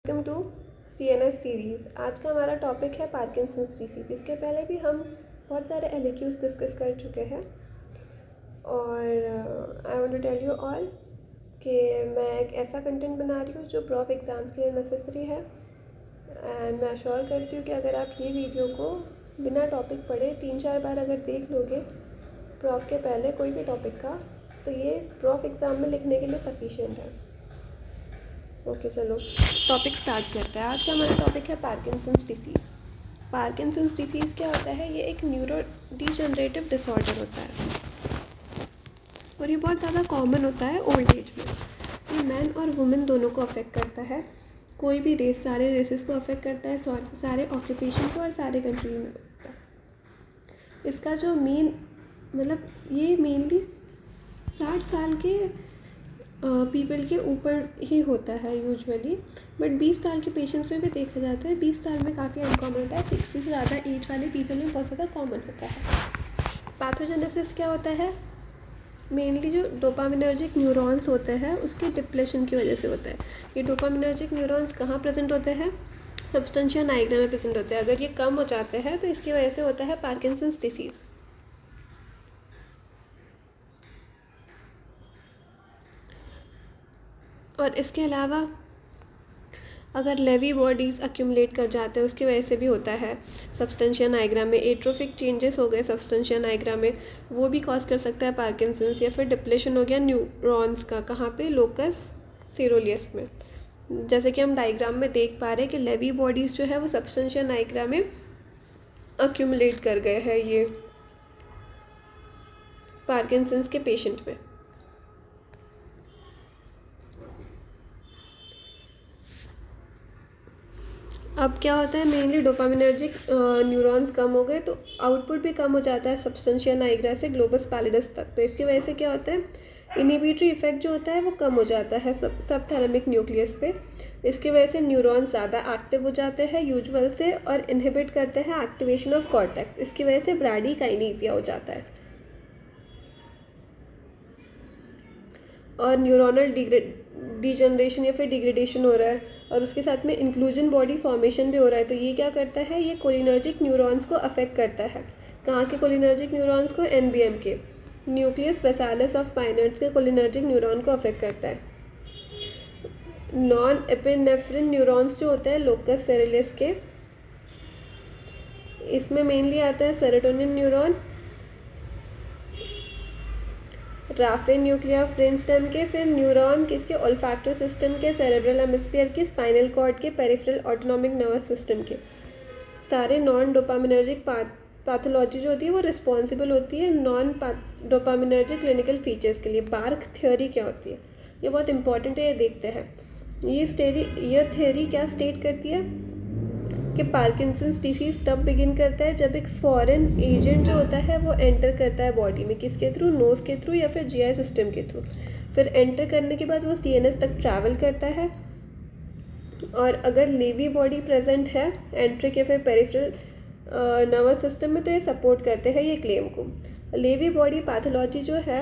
Welcome to CNS series. आज का हमारा टॉपिक है पार्किंसंस डिसीज़। इसके पहले भी हम बहुत सारे LAQs डिस्कस कर चुके हैं और I want to tell you all कि मैं एक ऐसा कंटेंट बना रही हूँ जो प्रॉफ एग्ज़ाम्स के लिए नेसेसरी है। एंड मैं अश्योर करती हूँ कि अगर आप ये वीडियो को बिना टॉपिक पढ़े 3-4 बार अगर देख लोगे प्रॉफ के पहले कोई भी टॉपिक का, तो ये प्रॉफ एग्ज़ाम में लिखने के लिए सफिशिएंट है। ओके चलो टॉपिक स्टार्ट करते हैं। आज का हमारा टॉपिक है पार्किंसंस डिसीज़। पार्किंसंस डिसीज़ क्या होता है? ये एक न्यूरो डिजनरेटिव डिसऑर्डर होता है और ये बहुत ज़्यादा कॉमन होता है ओल्ड एज में। ये मैन और वुमेन दोनों को अफेक्ट करता है। कोई भी रेस, सारे रेसेस को अफेक्ट करता है, सारे ऑक्यूपेशन को और सारे कंट्री में होता है। इसका जो मेन ये मेनली 60 साल के पीपल के ऊपर ही होता है यूजुअली, बट 20 साल के पेशेंट्स में भी देखा जाता है। 20 साल में काफ़ी अनकॉमन होता है। 60 से ज़्यादा एज वाले पीपल में बहुत ज़्यादा कॉमन होता है। पैथोजेनेसिस क्या होता है? मेनली जो डोपामिनर्जिक न्यूरॉन्स होते हैं उसके डिप्लेशन की वजह से होता है। ये डोपामिनर्जिक न्यूरॉन्स कहाँ प्रेजेंट होते हैं? सब्सटेंशिया नाइग्रा में प्रेजेंट होते हैं। अगर ये कम हो जाते हैं तो इसकी वजह से होता है पार्किंसंस डिसीज़। और इसके अलावा अगर लेवी बॉडीज़ अक्यूमुलेट कर जाते हैं उसकी वजह से भी होता है। सब्सटेंशिया नाइग्रा में एट्रोफिक चेंजेस हो गए सब्सटेंशिया नाइग्रा में, वो भी कॉज कर सकता है पार्किंसंस। या फिर डिप्लेशन हो गया न्यूरॉन्स का, कहाँ पे? लोकस सेरोलियस में। जैसे कि हम डायग्राम में देख पा रहे हैं कि लेवी बॉडीज़ जो है वो सब्सटेंशिया नाइग्रा में अक्यूमुलेट कर गए हैं ये पार्किंसंस के पेशेंट में। अब क्या होता है, मेनली डोपामिनर्जिक न्यूरॉन्स कम हो गए तो आउटपुट भी कम हो जाता है सब्सटेंशिया नाइग्रा से ग्लोबस पैलिडस तक। तो इसकी वजह से क्या होता है, इनहिबिटरी इफेक्ट जो होता है वो कम हो जाता है सब थैलेमिक न्यूक्लियस पे। इसकी वजह से न्यूरॉन्स ज़्यादा एक्टिव हो जाते हैं यूजुअल से और इनहिबिट करते हैं एक्टिवेशन ऑफ कॉर्टेक्स। इसकी वजह से ब्रैडीकाइनेसिया हो जाता है और न्यूरोनल डिजनरेशन या फिर डिग्रेडेशन हो रहा है और उसके साथ में इंक्लूजन बॉडी फॉर्मेशन भी हो रहा है। तो ये क्या करता है, ये कोलिनर्जिक न्यूरॉन्स को अफेक्ट करता है। कहाँ के कोलिनर्जिक न्यूरॉन्स को? NBM के, न्यूक्लियस बेसालस ऑफ पाइनट्स के कोलिनर्जिक न्यूरॉन को अफेक्ट करता है। नॉन एपिनेफ्रिन न्यूरॉन्स जो होते हैं लोकस सेरेलियस के, इसमें मेनली आता है serotonin neuron, raphe nuclei of brain stem के, फिर न्यूरॉन किसके? ओल्फैक्टरी सिस्टम के, सेरेब्रल हेमिस्फीयर के, स्पाइनल कॉर्ड के, पेरिफेरल ऑटोनॉमिक नर्वस सिस्टम के। सारे नॉन डोपामिनर्जिक पैथोलॉजी जो होती है वो रिस्पॉन्सिबल होती है नॉन डोपामिनर्जिक क्लिनिकल फीचर्स के लिए। बार्क थ्योरी क्या होती है? ये बहुत इंपॉर्टेंट है, ये देखते हैं। ये थ्योरी क्या स्टेट करती है कि पार्किंसंस डिसीज़ तब बिगिन करता है जब एक फॉरेन एजेंट जो होता है वो एंटर करता है बॉडी में। किसके थ्रू? नोज़ के थ्रू या फिर GI सिस्टम के थ्रू। फिर एंटर करने के बाद वो CNS तक ट्रैवल करता है और अगर लेवी बॉडी प्रेजेंट है एंट्रिक या फिर पेरिफेरल नर्वस सिस्टम में तो ये सपोर्ट करते हैं ये क्लेम को। लेवी बॉडी पैथोलॉजी जो है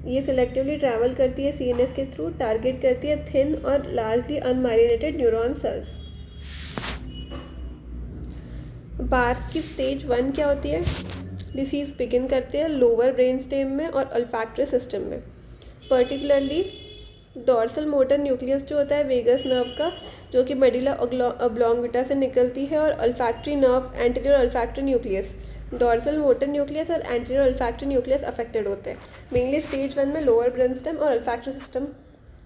ये सिलेक्टिवली ट्रैवल करती है CNS के थ्रू, टारगेट करती है थिन और largely unmyelinated neuron cells. Braak की स्टेज 1 क्या होती है? डिसीज़ बिगिन करते हैं लोअर ब्रेन स्टेम में और अल्फैक्टरी सिस्टम में, पर्टिकुलरली डॉर्सल मोटर न्यूक्लियस जो होता है वेगस नर्व का, जो कि मेडुला ऑब्लोंगेटा से निकलती है, और olfactory nerve, anterior olfactory nucleus. Dorsal motor nucleus और एंटीरियर अल्फैक्टरी न्यूक्लियस अफेक्टेड होते हैं। मेनली स्टेज 1 में लोअर ब्रेन स्टेम और अल्फैक्टरी सिस्टम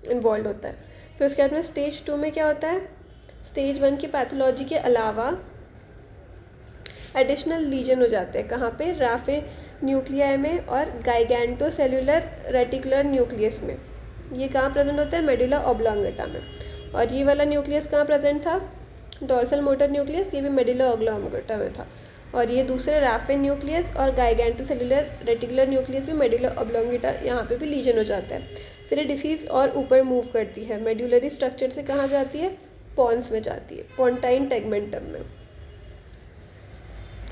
इन्वॉल्व होता है। फिर उसके बाद में स्टेज 2 में क्या होता है, स्टेज 1 की पैथोलॉजी के अलावा एडिशनल लीजन हो जाते हैं। कहाँ पे? राफे न्यूक्लियाई में और गाइगेंटोसेल्युलर रेटिकुलर न्यूक्लियस में। ये कहाँ प्रेजेंट होता है? मेडुला ऑब्लोंगेटा में। और ये वाला न्यूक्लियस कहाँ प्रेजेंट था? डॉर्सल मोटर न्यूक्लियस, ये भी मेडुला ऑब्लोंगेटा में था। और ये दूसरे राफे न्यूक्लियस और गाइगेंटोसेल्युलर रेटिकुलर न्यूक्लियस भी मेडुला ऑब्लोंगेटा, यहाँ पे भी लीजन हो जाता है। फिर ये डिसीज़ और ऊपर मूव करती है, मेडुलरी स्ट्रक्चर से कहाँ जाती है? पॉन्स में जाती है, पोंटाइन टेगमेंटम में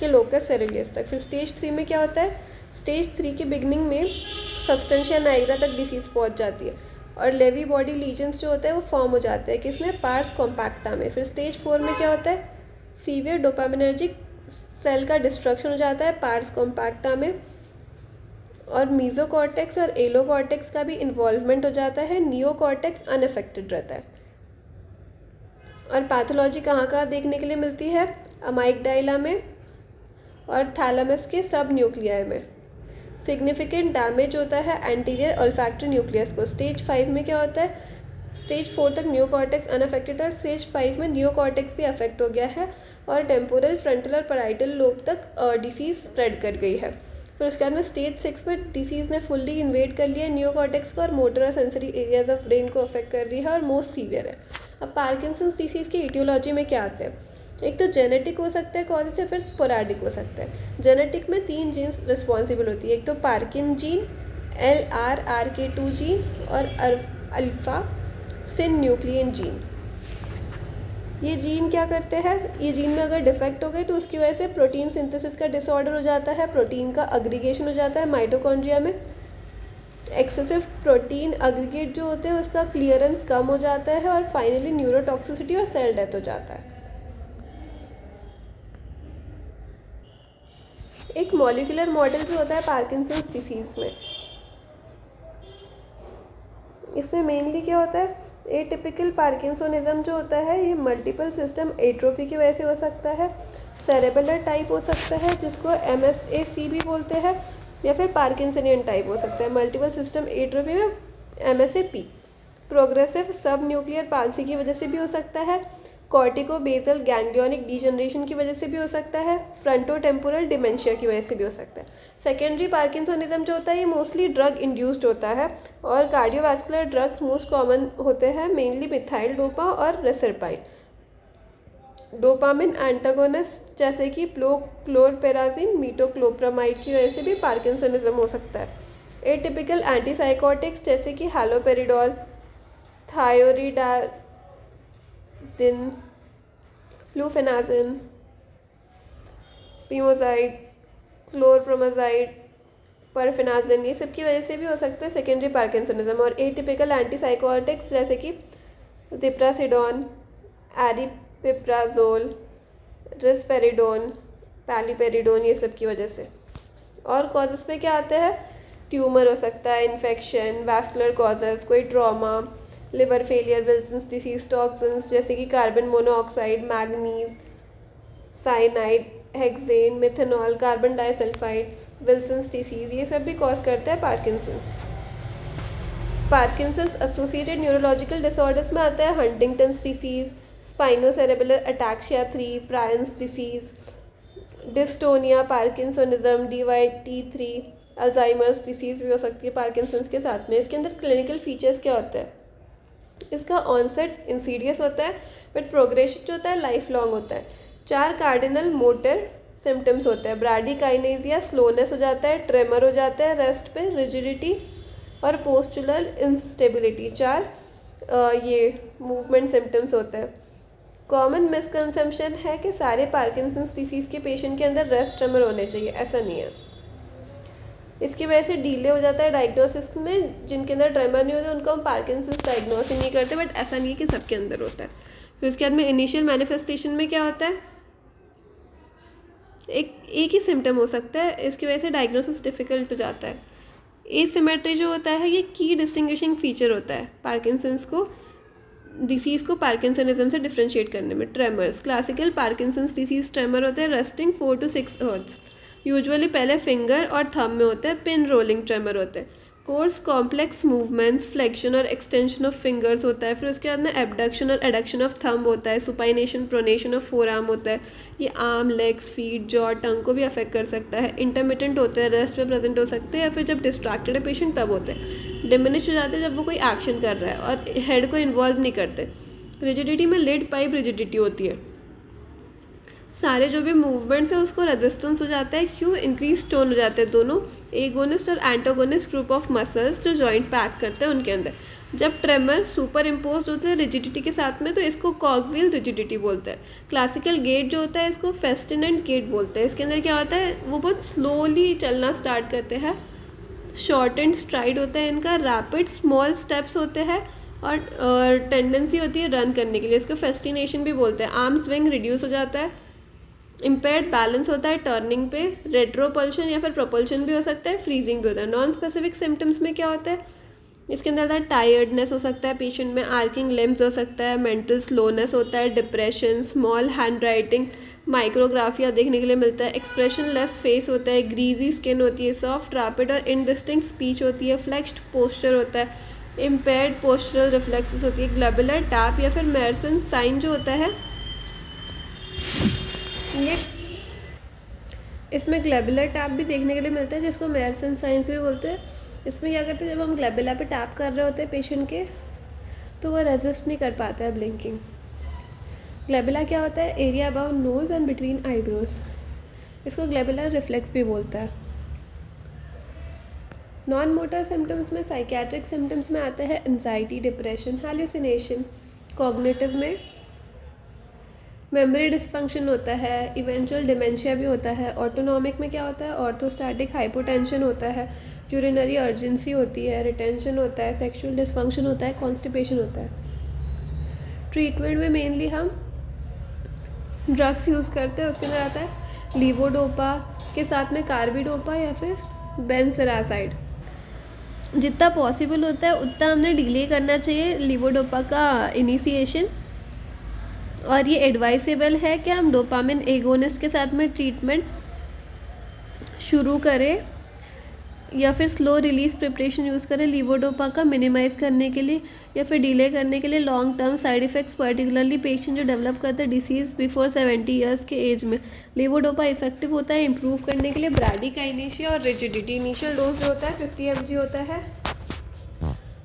के लोकस सेरेलियस तक। फिर स्टेज 3 में क्या होता है? स्टेज 3 के बिगनिंग में सब्सटेंशिया नाइग्रा तक डिसीज़ पहुंच जाती है और लेवी बॉडी लीजन्स जो होते हैं वो फॉर्म हो जाते हैं किसमें, पार्स कॉम्पैक्टा में। फिर स्टेज 4 में क्या होता है, सीवियर डोपामिनर्जिक सेल का डिस्ट्रक्शन हो जाता है पार्स कॉम्पैक्टा में, और मीजोकॉर्टेक्स और एलोकॉर्टेक्स का भी इन्वॉल्वमेंट हो जाता है, नियोकॉर्टेक्स अनअफेक्टेड रहता है। और पैथोलॉजी कहाँ कहाँ देखने के लिए मिलती है, अमाइगडाइला में और थैलेमस के सब न्यूक्लियाई में। सिग्निफिकेंट डैमेज होता है एंटीरियर ओल्फैक्टरी न्यूक्लियस को। स्टेज 5 में क्या होता है, स्टेज 4 तक नियोकॉर्टेक्स अनअफेक्टेड है, स्टेज 5 में नियोकॉर्टेक्स भी अफेक्ट हो गया है और टेम्पोरल, फ्रंटल और पैराइटल लोब तक डिसीज़ स्प्रेड कर गई है। फिर उसके बाद में स्टेज 6 में डिसीज़ ने फुल्ली इन्वेड कर लिया है नियोकॉर्टेक्स को और मोटर और सेंसरी एरियाज ऑफ ब्रेन को अफेक्ट कर रही है और मोस्ट सीवियर है। अब पार्किंसंस डिसीज़ की इटियोलॉजी में क्या आते हैं, एक तो जेनेटिक हो सकता है कॉज से, फिर स्पोराडिक हो सकता है। जेनेटिक में 3 जीन्स रिस्पॉन्सिबल होती है, एक तो पार्किन जीन, LRRK2 जीन और अल्फा सिन न्यूक्लियन जीन। ये जीन क्या करते हैं, ये जीन में अगर डिफेक्ट हो गए तो उसकी वजह से प्रोटीन सिंथेसिस का डिसऑर्डर हो जाता है, प्रोटीन का अग्रीगेशन हो जाता है माइटोकॉन्ड्रिया में। एक्सेसिव प्रोटीन अग्रीगेट जो होते हैं उसका क्लियरेंस कम हो जाता है और फाइनली न्यूरोटॉक्सिसिटी और सेल डेथ हो जाता है। एक मॉलिक्यूलर मॉडल भी होता है पार्किंसंस डिसीज़ में। इसमें मेनली क्या होता है, एटिपिकल पार्किंसोनिज्म जो होता है ये मल्टीपल सिस्टम एट्रोफी की वजह से हो सकता है, सेरेबेलर टाइप हो सकता है जिसको MSAC भी बोलते हैं, या फिर पार्किंसनियन टाइप हो सकता है। मल्टीपल सिस्टम एट्रोफी में MSAP। प्रोग्रेसिव सब न्यूक्लियर पाल्सी की वजह से भी हो सकता है, कॉर्टिको बेसल गैंग्लियोनिक डीजनरेशन की वजह से भी हो सकता है, फ्रंटो टेम्पोरल डिमेंशिया की वजह से भी हो सकता है। सेकेंडरी पार्किंसोनिज्म जो होता है ये मोस्टली ड्रग इंड्यूस्ड होता है और कार्डियोवास्कुलर ड्रग्स मोस्ट कॉमन होते हैं, मेनली मिथाइल डोपा और रेसरपाइन। डोपामिन एंटागोनिस्ट जैसे कि क्लोरपेराजिन, मीटोक्लोप्रामाइड की वजह से भी पार्किंसोनिज्म हो सकता है। एटिपिकल एंटीसाइकोटिक्स जैसे कि हैलोपेरिडोल, थायोरिडाजिन, फ्लूफेनाजिन, पीमोजाइड, क्लोरप्रोमाजाइड, परफेनाजिन, ये सब की वजह से भी हो सकता है सेकेंडरी पार्किंसोनिज्म। और एटिपिकल एंटीसाइकोटिक्स जैसे कि जिप्रासिडोन, एरिपिप्राजोल, रिस्पेरिडोन, पैलिपेरिडोन, ये सब की वजह से। और कॉजेस में क्या आते हैं, ट्यूमर हो सकता है, इन्फेक्शन, वैस्कुलर कॉजेस, कोई trauma, liver failure, Wilson's disease, toxins जैसे कि carbon monoxide, manganese, cyanide, hexane, methanol, carbon disulphide, Wilson's disease, ये सब भी कॉज करता है Parkinson's. Parkinson's associated neurological disorders में आता है Huntington's disease, spinocerebellar ataxia 3, prions disease, dystonia, parkinsonism, DYT3, Alzheimer's disease भी हो सकती है पार्किंसंस के साथ में। इसके अंदर क्लिनिकल फीचर्स क्या होते हैं, इसका ऑनसेट इंसीडियस होता है बट प्रोग्रेशन जो होता है लाइफ लॉन्ग होता है। 4 कार्डिनल मोटर सिम्टम्स होते हैं, ब्राडिकाइनेसिया, स्लोनेस हो जाता है, ट्रेमर हो जाता है, रेस्ट पे रिजिडिटी और पोस्चुलर इंस्टेबिलिटी, 4 ये मूवमेंट सिम्टम्स होते हैं। कॉमन मिसकंसेप्शन है कि सारे पार्किंसंस डिसीज़ के पेशेंट के अंदर रेस्ट ट्रेमर होने चाहिए, ऐसा नहीं है। इसकी वजह से डिले हो जाता है डायग्नोसिस में, जिनके अंदर ट्रेमर नहीं होते उनको हम पार्किंसंस डायग्नोस ही नहीं करते, बट ऐसा नहीं है कि सबके अंदर होता है। फिर उसके बाद में इनिशियल मैनिफेस्टेशन में क्या होता है, एक ही सिम्टम हो सकता है, इसकी वजह से डायग्नोसिस डिफ़िकल्ट हो जाता है। एसिमेट्री जो होता है ये की डिस्टिंग्विशिंग फीचर होता है पार्किंसंस को, डिसीज़ को पार्किंसनिज्म से डिफ्रेंशिएट करने में। Tremors, classical Parkinson's disease tremor होते हैं रेस्टिंग 4 to 6 हर्ट्ज, यूजुअली पहले फिंगर और थंब में होता है, पिन रोलिंग ट्रेमर होते हैं। कोर्स कॉम्प्लेक्स मूवमेंट्स, फ्लेक्शन और एक्सटेंशन ऑफ फिंगर्स होता है। फिर उसके बाद में एबडक्शन और एडक्शन ऑफ थंब होता है, supination, pronation of four arm होता है। ये आर्म, लेग्स, फीट, जॉ, टंग को भी अफेक्ट कर सकता है। इंटरमिटेंट होता है, रेस्ट में प्रेजेंट हो सकते हैं या फिर जब डिस्ट्रैक्टेड है पेशेंट तब होते हैं। डिमिनिश हो जाते हैं जब वो कोई एक्शन कर रहा है और हेड को इन्वॉल्व नहीं करते। रिजिडिटी में लिड पाइप रिजिडिटी होती है, सारे जो भी मूवमेंट्स है उसको रेजिस्टेंस हो जाता है, क्यों, इंक्रीज टोन हो जाते हैं दोनों एगोनिस्ट और एंटागोनिस्ट ग्रुप ऑफ मसल्स जो जॉइंट पैक करते हैं उनके अंदर। जब ट्रेमर सुपर इम्पोज होते हैं रिजिडिटी के साथ में तो इसको कॉगविल रिजिडिटी बोलते हैं। क्लासिकल गेट जो होता है इसको फेस्टिनेंट गेट बोलते हैं। इसके अंदर क्या होता है, वो बहुत स्लोली चलना स्टार्ट करते हैं शॉर्ट एंड स्ट्राइड होता है इनका, रैपिड स्मॉल स्टेप्स होते हैं और टेंडेंसी होती है रन करने के लिए, इसको फेस्टिनेशन भी बोलते हैं। आर्म स्विंग रिड्यूस हो जाता है, इम्पेयर्ड बैलेंस होता है टर्निंग पे, रेट्रोपल्शन या फिर प्रोपल्शन भी हो सकता है, फ्रीजिंग भी होता है। नॉन स्पेसिफिक सिम्टम्स में क्या होता है इसके अंदर था टायर्डनेस हो सकता है पेशेंट में, आर्किंग लिम्स हो सकता है, मेंटल स्लोनेस होता है, depression, small hand writing, Micrographia देखने के लिए मिलता है, एक्सप्रेशन लेस फेस होता है, ग्रीजी स्किन होती है, सॉफ्ट रैपिड और इनडिस्टिंक्ट स्पीच होती है, फ्लेक्स्ड पोस्चर होता है, इम्पेयर्ड पोस्चरल रिफ्लेक्सेस होती है, ग्लोबुलर टैप या फिर मेरसन साइन जो होता है ये, इसमें ग्लोबुलर टैप भी देखने के लिए मिलता है जिसको मेरसन साइंस भी बोलते हैं। इसमें क्या करते हैं, जब हम ग्लोबुला पे टैप कर रहे होते हैं पेशेंट के तो वो रेजिस्ट नहीं कर पाता है ब्लिंकिंग। ग्लोबुला क्या होता है, area about nose and between eyebrows, इसको ग्लोबुलर रिफ्लेक्स भी बोलता है। नॉन मोटर सिम्टम्स में साइकेट्रिक सिम्टम्स में आता है एंजाइटी, डिप्रेशन, हैलुसिनेशन, कॉग्निटिव में मेमोरी डिस्फंक्शन होता है, इवेंचुअल डिमेंशिया भी होता है, ऑटोनॉमिक में क्या होता है, ऑर्थोस्टैटिक हाइपोटेंशन होता है, यूरिनरी अर्जेंसी होती है, रिटेंशन होता है, सेक्सुअल डिस्फंक्शन होता है, कॉन्स्टिपेशन होता है। ट्रीटमेंट में मेनली हम ड्रग्स यूज़ करते हैं, उसके अंदर आता है लीवोडोपा के साथ में कार्बिडोपा या फिर बेंसेरासाइड। जितना पॉसिबल होता है उतना हमने डिले करना चाहिए लीवोडोपा का इनिशिएशन, और ये एडवाइसेबल है कि हम डोपामिन एगोनिस्ट के साथ में ट्रीटमेंट शुरू करें या फिर स्लो रिलीज प्रिपरेशन यूज़ करें लीवोडोपा का मिनिमाइज़ करने के लिए या फिर डिले करने के लिए long term side effects, particularly patient जो डेवलप करते हैं डिसीज़ बिफोर 70 ईयर्स के एज में। लीवोडोपा इफेक्टिव होता है इंप्रूव करने के लिए ब्रैडिकाइनेशिया और रिजिडिटी। इनिशियल डोज जो होता है 50 mg होता है,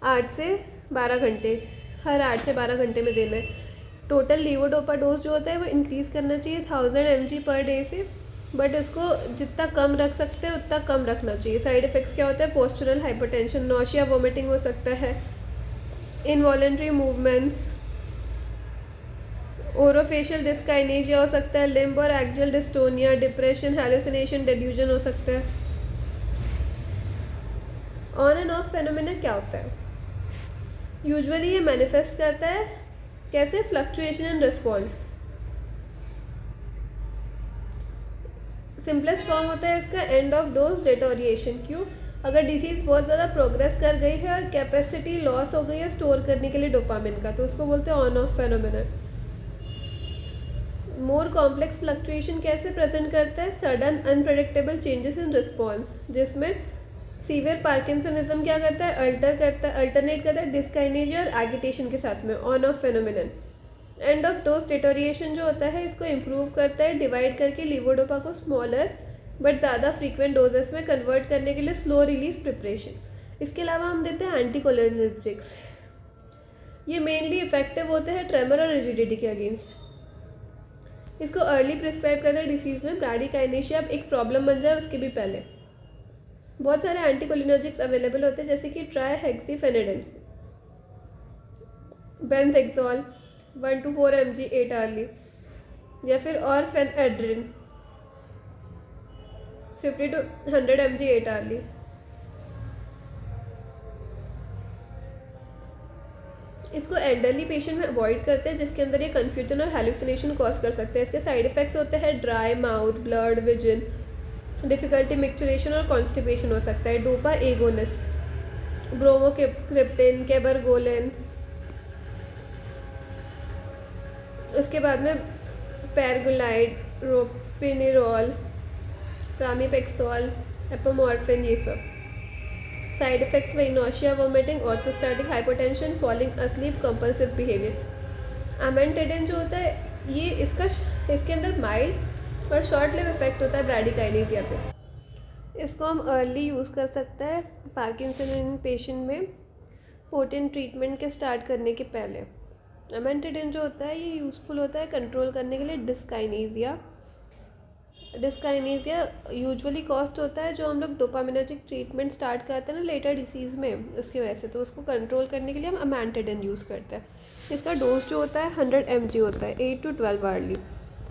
8 से 12 घंटे, हर 8 से 12 घंटे में देना है। टोटल लीवोडोपा डोज जो होता है वो इंक्रीज़ करना चाहिए 1000 mg पर डे से, बट इसको जितना कम रख सकते हैं उतना कम रखना चाहिए। साइड इफ़ेक्ट्स क्या होता है, पोस्चरल हाइपरटेंशन, नौशिया, वोमिटिंग हो सकता है, इनवॉलेंट्री मूवमेंट्स, ओरोफेशियल डिस्काइनेशिया हो सकता है, लिम्ब और axial dystonia, depression, hallucination, delusion हो सकता है। ऑन एंड ऑफ फेनोमेना क्या होता है, यूजुअली ये मैनिफेस्ट करता है कैसे, fluctuation in response. Simplest form होता है इसका एंड ऑफ डोज डिटोरिएशन। क्यों, अगर डिसीज़ बहुत ज़्यादा प्रोग्रेस कर गई है और कैपेसिटी लॉस हो गई है स्टोर करने के लिए डोपामिन का, तो उसको बोलते हैं on off phenomena. More complex fluctuation कैसे प्रेजेंट करता है, sudden unpredictable changes in response, जिसमें सीवियर पार्किंसनिज्म क्या करता है, अल्टरनेट करता है डिस्काइनेशिया और एगिटेशन के साथ में, on off phenomenon. End of dose deterioration जो होता है इसको इम्प्रूव करता है डिवाइड करके लीवोडोपा को स्मॉलर बट ज़्यादा फ्रीक्वेंट डोजेस में कन्वर्ट करने के लिए स्लो रिलीज प्रिपरेशन। इसके अलावा हम देते हैं एंटीकोलिनर्जिक्स, ये मेनली इफेक्टिव होते हैं ट्रेमर और रिजिडिटी के अगेंस्ट। इसको अर्ली प्रिस्क्राइब करते हैं डिसीज़ में, ब्रैडिकाइनेशिया एक प्रॉब्लम बन जाए उसके भी पहले। बहुत सारे एंटीकोलिनर्जिक्स अवेलेबल होते हैं जैसे कि ट्राइहेक्सीफेनेडिन, बेंजेक्सोल 1 to 4 mg 8 hourly, या फिर और फेनएड्रिन 50 to 100 mg 8 hourly। इसको एल्डरली पेशेंट में अवॉइड करते हैं जिसके अंदर ये कन्फ्यूजन और हेलुसिनेशन कॉज कर सकते हैं। इसके साइड इफ़ेक्ट्स होते हैं dry mouth, blurred vision, difficulty micturition और कॉन्स्टिपेशन हो सकता है। डोपा एगोनिस्ट, ब्रोमोक्रिप्टिन, केबरगोलिन, उसके बाद में पैरगुलाइड, रोपिनिरॉल, प्रामीपेक्सोल, एपोमॉर्फिन, ये सब। साइड इफ़ेक्ट्स में nausea, vomiting, orthostatic hypotension, falling asleep, compulsive behaviour. Amantadine जो होता है ये इसके अंदर माइल्ड और शॉर्ट लिव इफेक्ट होता है ब्रैडिकाइनेशिया पे। इसको हम अर्ली यूज़ कर सकते हैं पार्किंसन पेशेंट में पोटेंट ट्रीटमेंट के स्टार्ट करने के पहले। अमेंटेडिन जो होता है ये यूज़फुल होता है कंट्रोल करने के लिए डिस्काइनेशिया। डिस्काइनेशिया यूजुअली कॉस्ट होता है जो हम लोग डोपामिनर्जिक ट्रीटमेंट स्टार्ट करते हैं ना लेटर डिसीज़ में, उसकी वजह से, तो उसको कंट्रोल करने के लिए हम अमेंटेडिन यूज़ करते हैं। इसका डोज जो होता है 100 mg होता है, 8 to 12 hourly।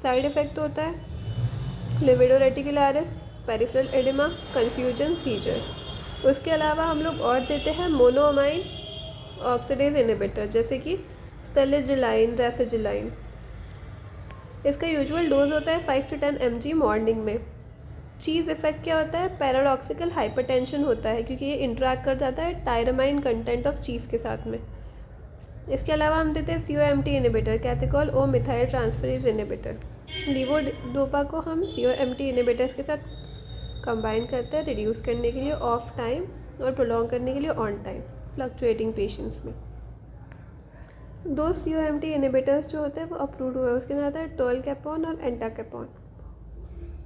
साइड इफ़ेक्ट होता है livedo reticularis, peripheral oedema, confusion, seizures. उसके अलावा हम लोग और देते हैं मोनोअमाइन ऑक्सीडेज इनहिबिटर, जैसे कि सेलिजिलाइन, रेसिजिलाइन। इसका यूजुअल डोज होता है 5 to 10 mg मॉर्निंग में। चीज़ इफेक्ट क्या होता है? पैराडॉक्सिकल हाइपरटेंशन होता है, क्योंकि ये इंटरेक्ट कर जाता है टायरामाइन कंटेंट ऑफ चीज़ के साथ में। इसके अलावा हम देते हैं COMT इनहिबिटर, कैथेकॉल ओ मिथाइल ट्रांसफरेज इनहिबिटर। लीवोडोपा को हम COMT इनहिबिटर्स के साथ कंबाइन करते हैं रिड्यूस करने के लिए ऑफ टाइम और प्रोलॉन्ग करने के लिए ऑन टाइम फ्लक्चुएटिंग पेशेंट्स में। 2 COMT इनहिबिटर्स जो होते हैं वो अप्रूव्ड हुए हैं, उसके अंदर आता है टोलकैपोन और एंटाकैपोन।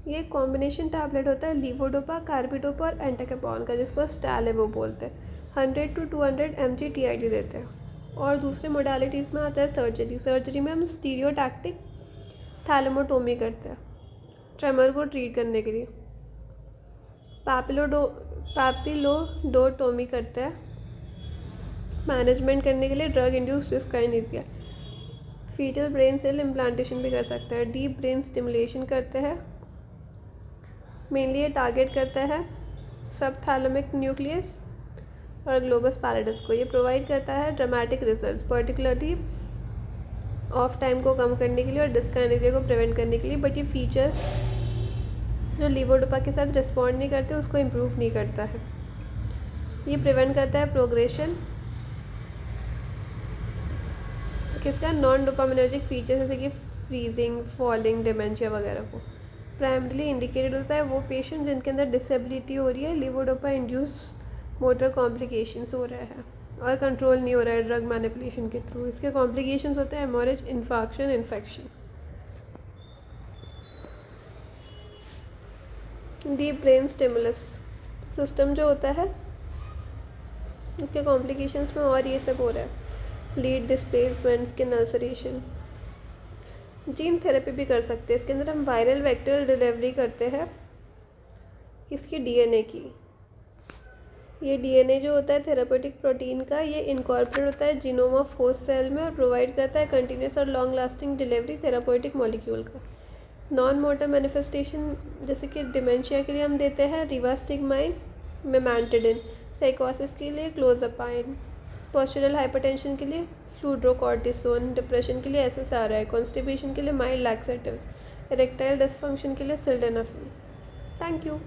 ये कॉम्बिनेशन टैबलेट होता है लीवोडोपा, कार्बिडोपा और एंटाकैपोन का, जिसको स्टैलेवो बोलते हैं। 100 to 200 mg TID देते हैं। और दूसरे मोडालिटीज़ में आता है सर्जरी में हम स्टीरियोटैक्टिक थैलेमोटोमी करते हैं ट्रेमर को ट्रीट करने के लिए। पैपिलोडोटोमी करते हैं मैनेजमेंट करने के लिए drug induced dyskinesia. Foetal brain cell implantation भी कर सकते हैं। डीप ब्रेन स्टिमुलेशन करते हैं। मेनली ये टारगेट करता है सबथैलेमिक न्यूक्लियस और ग्लोबस पैलिडस को। ये प्रोवाइड करता है dramatic results, particularly of time को कम करने के लिए और डिस्काइनेसिया को प्रिवेंट करने के लिए। बट ये फीचर्स जो लीवोडोपा के साथ रिस्पॉन्ड नहीं करते उसको इम्प्रूव नहीं करता है। ये प्रिवेंट करता है प्रोग्रेशन किसका? नॉन डोपामिनर्जिक फीचर, जैसे कि फ्रीजिंग, फॉलिंग, डिमेंशिया वगैरह को। प्राइमरीली इंडिकेटेड होता है वो पेशेंट जिनके अंदर डिसेबिलिटी हो रही है, लीवोडोपा इंड्यूस मोटर कॉम्प्लिकेशंस हो रहा है और कंट्रोल नहीं हो रहा है ड्रग मैनिपुलेशन के थ्रू। इसके कॉम्प्लिकेशंस होते हैं haemorrhage, infarction, infection. Deep brain stimulus system जो होता है उसके कॉम्प्लिकेशंस में और ये सब हो रहा है, lead displacement, skin ulceration. Gene therapy भी कर सकते हैं। इसके अंदर हम वायरल वेक्टरल डिलीवरी करते हैं इसकी DNA की। ये DNA जो होता है थेरापेटिक प्रोटीन का, ये इनकॉर्पोरेट होता है जीनोम ऑफ होस्ट सेल में और प्रोवाइड करता है कंटिन्यूस और long lasting delivery therapeutic molecule का। नॉन मोटर मैनिफेस्टेशन जैसे कि डिमेंशिया के लिए हम देते हैं रिवास्टिगमाइन, मेमेंटिडिन। साइकोसिस के लिए क्लोज़ापाइन। पोस्चरल हाइपरटेंशन के लिए फ्लूड्रोकॉर्टिसोन। डिप्रेशन के लिए SSRI। कॉन्स्टिपेशन के लिए माइल्ड लैक्सेटिव्स। इरेक्टाइल डिसफंक्शन के लिए सिल्डेनाफिल। Thank you.